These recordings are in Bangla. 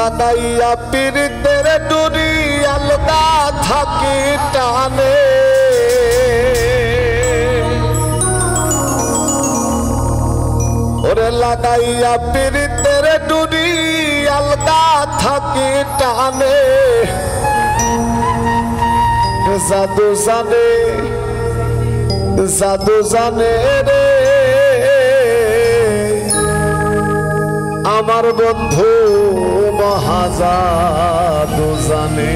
লাগাইয়া পীড়িতের ডুরি আলগা থাকি টানে ওরে লাগাইয়া পীড়িতের ডুরি আলগা থাকি টানে জাদু জানে রে আমার বন্ধু মহাজাদু জানে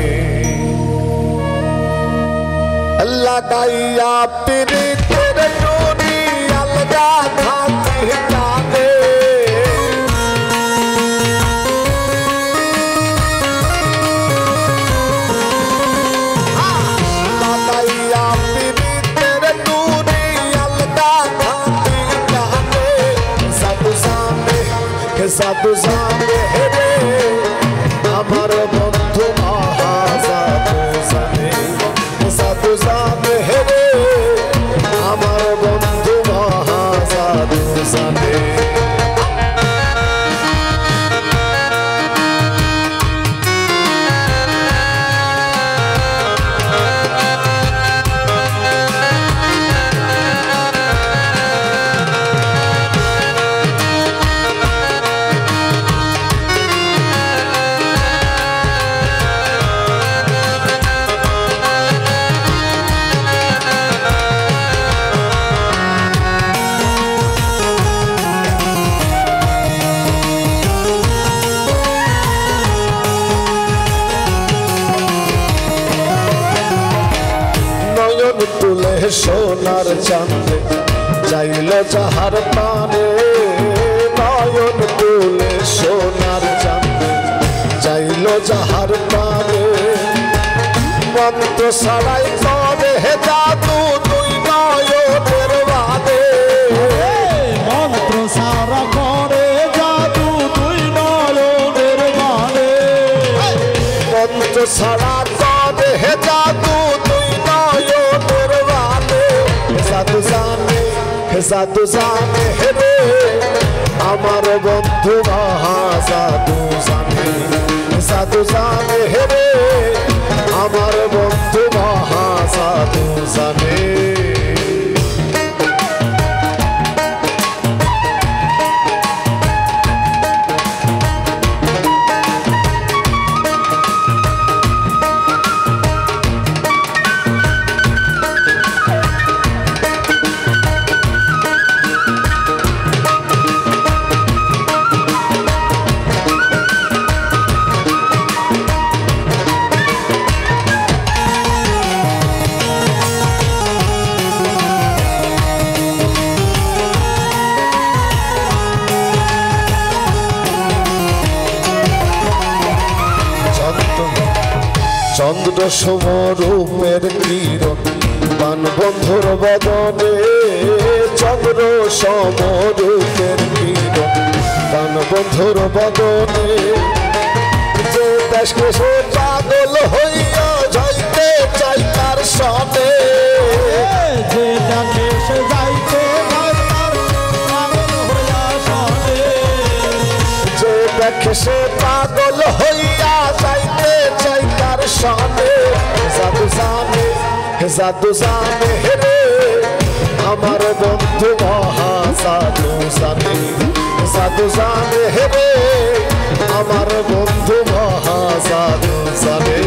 লাগাইয়া পীড়িতের ডুরি আলগা থাকি টানে লাগাইয়া পীড়িতের ডুরি আলগা থাকি টানে জাদু জানে রে আমার বন্ধু মহাজাদু জানে জাদু জানে রে আমার বন্ধু মহাজাদু জানে তুলে সোনার চাঁদে যাইল যাহার পানে নয়ন তুলে সোনার চাঁদে যাইল যাহার পানে মন্ত্র ছাড়াই করে জাদু তুই নয়নের বাদে মন্ত্র সারা করে জাদু তুই নয়নের বাদে মন্ত্র ছাড়া করে জাদু তুই নয়নের বাদে জাদু জানে রে আমার বন্ধু মহাজাদু জানে জাদু জানে রে আমার বন্ধু মহাজাদু জানে চন্দ্র সমরূপের কিরণ বান বন্ধুর বদনে চন্দ্র সমরূপের কিরণ বান বন্ধুর বদনে যে দেশকে সে পাগল হইয়া যাইতে চাই তার সনে যে ডাকে সে যাইতে পাগল হইয়া সনে যে দেখে সে পাগল হইয়া যাইতে চাই তার সনে জাদু জানে রে আমার বন্ধু মহাজাদু জানে জাদু জানে রে আমার বন্ধু মহাজাদু জানে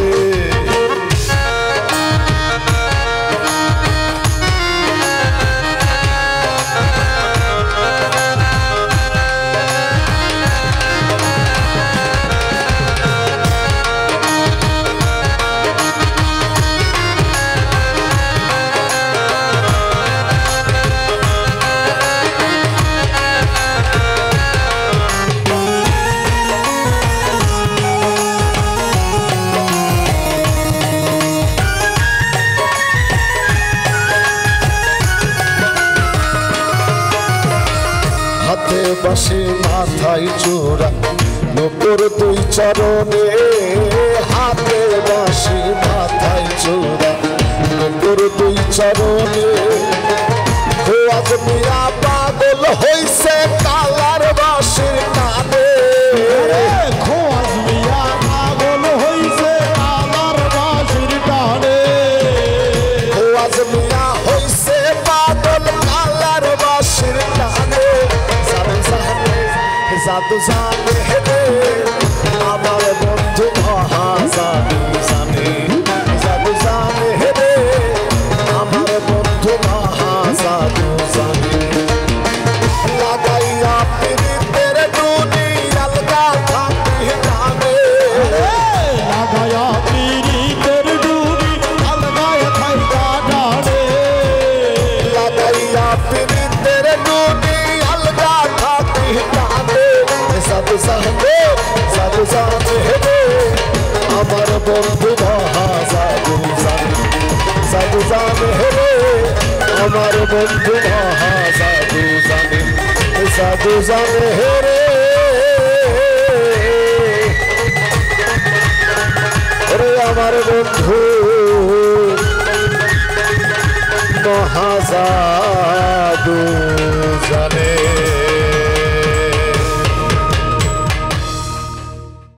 বাসি মাথায় চূড়া নূপুর দুই চরণে হাতে বাসি মাথায় চূড়া নূপুর দুই চরণে খোয়াজ মিয়া পাগল হইছে কালার বাসির টানে খোয়াজ মিয়া জাদু জানে রে আমার বন্ধু মহা জাদু জানে জাদু জানে রে আমার বন্ধু মহা জাদু জানে লাগাইয়া পীড়িতের ডুনি আলগা থাকি জানে লাগায়া পীড়িতের ডুনি আলগায় থাইকা ডানে লাগাইয়া পীড়িতের ডুনি আলগা থাকি জানে জাদু জানে রে আমার বন্ধু মহা জাদু জানে জাদু জানে রে আমার বন্ধু মহা জাদু জানে জাদু জানে রে রে আমার বন্ধু মহা জাদু